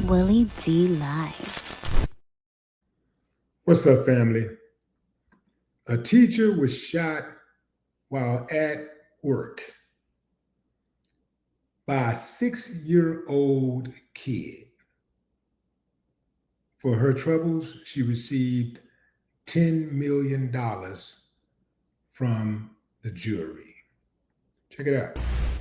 Willie D Live. What's up, family? A teacher was shot while at work by a 6-year-old kid. For her troubles, she received $10 million from the jury. Check it out.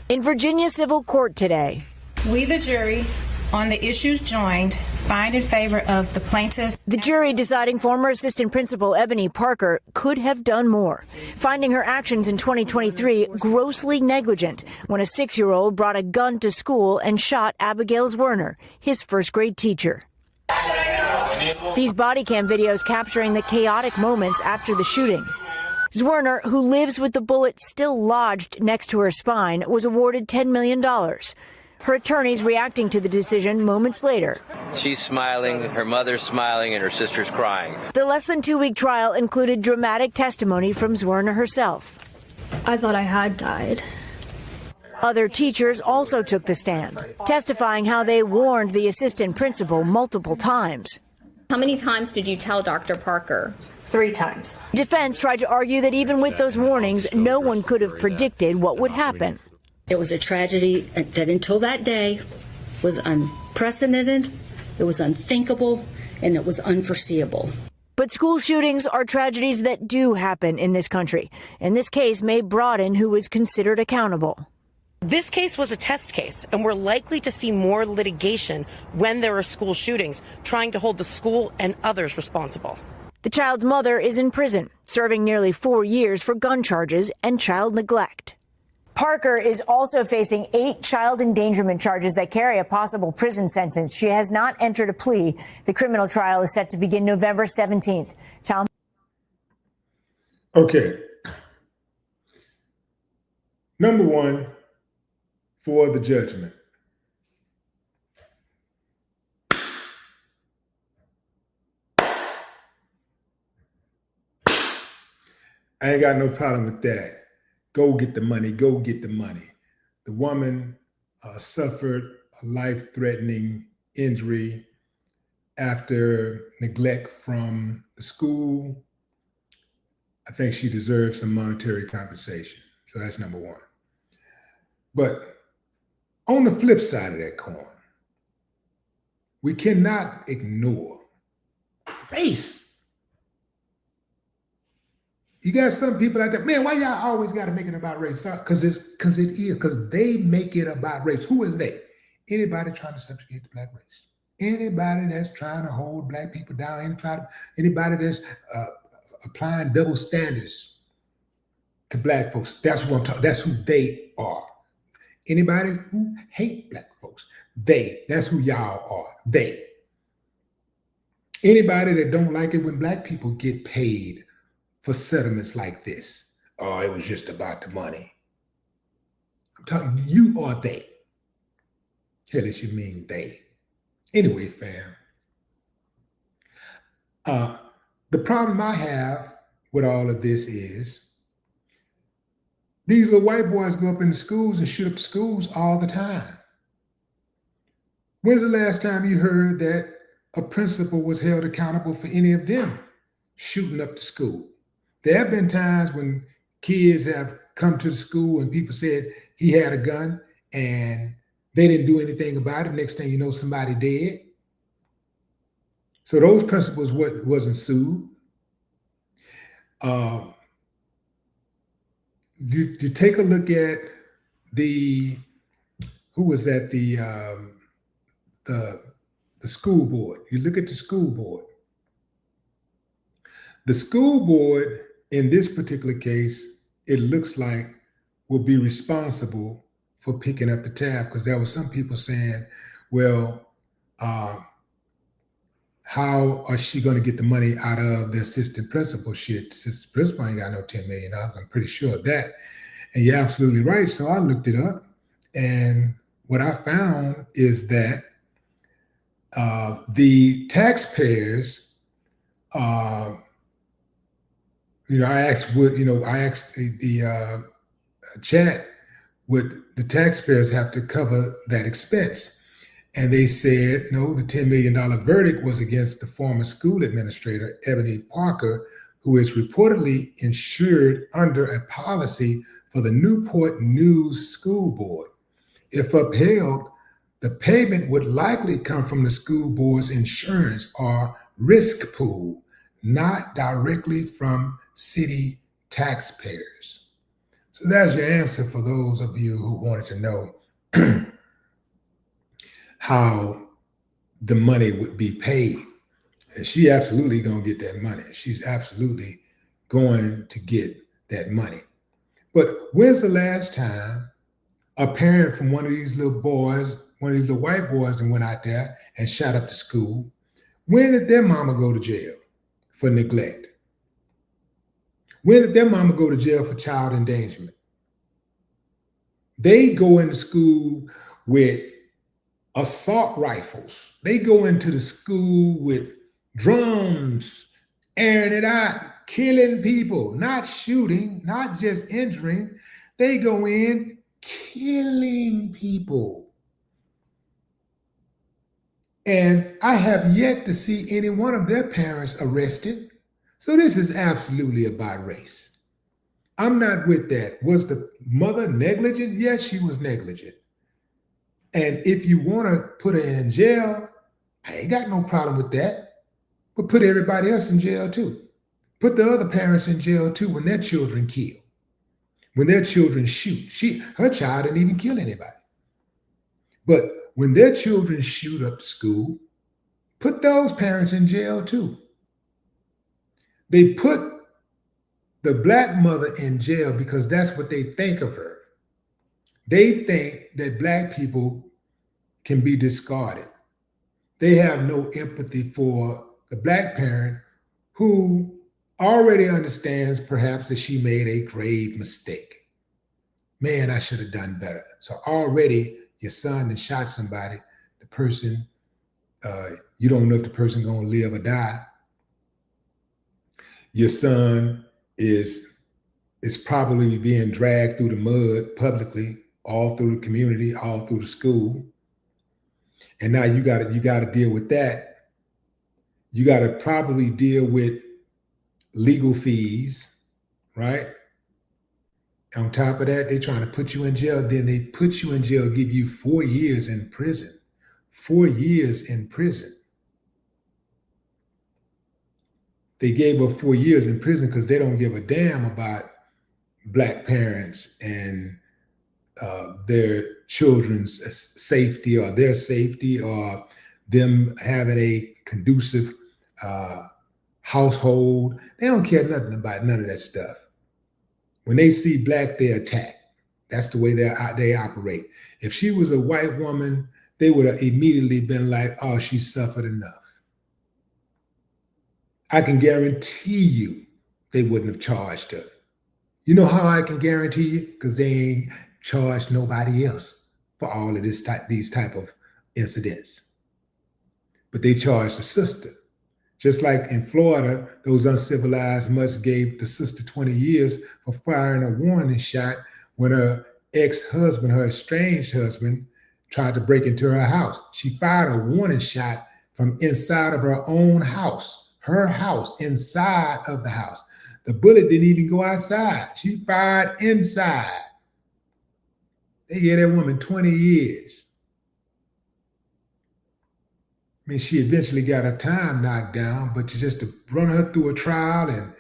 In Virginia civil court today, we, the jury, on the issues joined, find in favor of the plaintiff. The jury deciding former assistant principal Ebony Parker could have done more, finding her actions in 2023 grossly negligent when a 6-year-old brought a gun to school and shot Abigail Zwerner, his first-grade teacher. These body cam videos capturing the chaotic moments after the shooting. Zwerner, who lives with the bullet still lodged next to her spine, was awarded $10 million. Her attorneys reacting to the decision moments later. She's smiling, her mother's smiling, and her sister's crying. The less than 2-week trial included dramatic testimony from Zwerner herself. I thought I had died. Other teachers also took the stand, testifying how they warned the assistant principal multiple times. How many times did you tell Dr. Parker? 3 times. Defense tried to argue that even with those warnings, no one could have predicted what would happen. It was a tragedy that until that day was unprecedented, it was unthinkable, and it was unforeseeable. But school shootings are tragedies that do happen in this country, and this case may broaden who is considered accountable. This case was a test case, and we're likely to see more litigation when there are school shootings, trying to hold the school and others responsible. The child's mother is in prison, serving nearly 4 years for gun charges and child neglect. Parker is also facing 8 child endangerment charges that carry a possible prison sentence. She has not entered a plea. The criminal trial is set to begin November 17th. Tom? Okay. Number one, for the judgment. I ain't got no problem with that. Go get the money. Go get the money. The woman suffered a life-threatening injury after neglect from the school. I think she deserves some monetary compensation. So that's number one. But on the flip side of that coin, we cannot ignore race. You got some people out there, man, why y'all always got to make it about race? Because they make it about race. Who is they? Anybody trying to subjugate the black race. Anybody that's trying to hold black people down. Anybody that's applying double standards to black folks. That's who I'm talking. That's who they are. Anybody who hate black folks, that's who y'all are, they. Anybody that don't like it when black people get paid for settlements like this. Oh, it was just about the money. I'm talking, you are they. Hell, it should mean they. Anyway, fam. The problem I have with all of this is these little white boys go up in the schools and shoot up schools all the time. When's the last time you heard that a principal was held accountable for any of them shooting up the school? There have been times when kids have come to the school and people said he had a gun and they didn't do anything about it. Next thing you know, somebody dead. So those principals wasn't sued. You take a look at the school board. You look at the school board. The school board, in this particular case, it looks like will be responsible for picking up the tab, because there were some people saying, well, how is she going to get the money out of the assistant principal? Shit, the assistant principal ain't got no $10 million. I'm pretty sure of that. And you're absolutely right. So I looked it up. And what I found is that the taxpayers, I asked the chat, would the taxpayers have to cover that expense? And they said, no, the $10 million verdict was against the former school administrator, Ebony Parker, who is reportedly insured under a policy for the Newport News School Board. If upheld, the payment would likely come from the school board's insurance or risk pool, not directly from city taxpayers. So that's your answer for those of you who wanted to know how the money would be paid. And she absolutely gonna get that money. She's absolutely going to get that money. But when's the last time a parent from one of these little boys, one of these little white boys that went out there and shot up the school, when did their mama go to jail for neglect? When did their mama go to jail for child endangerment? They go into school with assault rifles. They go into the school with drums, airing it out, killing people, not shooting, not just injuring. They go in killing people. And I have yet to see any one of their parents arrested. So this is absolutely about race. I'm not with that. Was the mother negligent? Yes, she was negligent. And if you want to put her in jail, I ain't got no problem with that. But put everybody else in jail too. Put the other parents in jail too when their children kill, when their children shoot. Her child didn't even kill anybody. But when their children shoot up the school, put those parents in jail too. They put the black mother in jail because that's what they think of her. They think that black people can be discarded. They have no empathy for the black parent who already understands perhaps that she made a grave mistake. Man, I should have done better. So already your son has shot somebody, the person, you don't know if the person gonna live or die. Your son is probably being dragged through the mud publicly, all through the community, all through the school. And now you gotta deal with that. You gotta probably deal with legal fees, right? On top of that, they're trying to put you in jail. Then they put you in jail, give you 4 years in prison. 4 years in prison. They gave her 4 years in prison because they don't give a damn about black parents and their children's safety or their safety or them having a conducive household. They don't care nothing about none of that stuff. When they see black, they attack. That's the way they operate. If she was a white woman, they would have immediately been like, oh, she suffered enough. I can guarantee you they wouldn't have charged her. You know how I can guarantee you? Because they ain't charged nobody else for all of these type of incidents. But they charged the sister. Just like in Florida, those uncivilized mutts gave the sister 20 years for firing a warning shot when her ex-husband, her estranged husband, tried to break into her house. She fired a warning shot from inside of her own house, her house, inside of the house. The bullet didn't even go outside. She fired inside. They gave that woman 20 years. I mean, she eventually got her time knocked down, but just to run her through a trial and,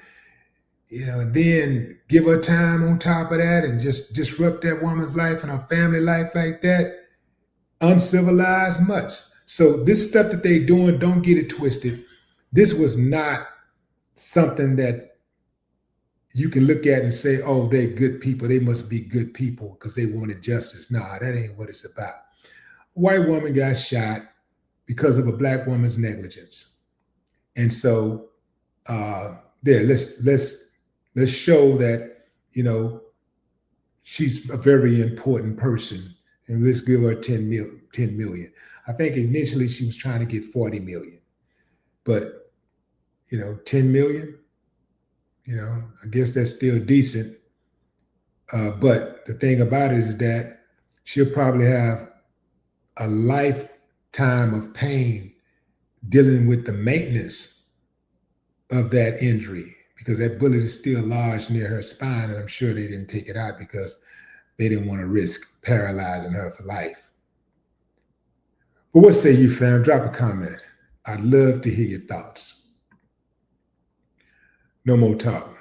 and then give her time on top of that and just disrupt that woman's life and her family life like that, uncivilized much. So this stuff that they doing, don't get it twisted. This was not something that you can look at and say, oh, they're good people. They must be good people because they wanted justice. Nah, that ain't what it's about. A white woman got shot because of a black woman's negligence. And so let's show that, she's a very important person. And let's give her 10 million. I think initially she was trying to get 40 million. But, 10 million, I guess that's still decent. But the thing about it is that she'll probably have a life time of pain dealing with the maintenance of that injury, because that bullet is still lodged near her spine, and I'm sure they didn't take it out because they didn't want to risk paralyzing her for life. But what say you, fam? Drop a comment. I'd love to hear your thoughts. No more talk.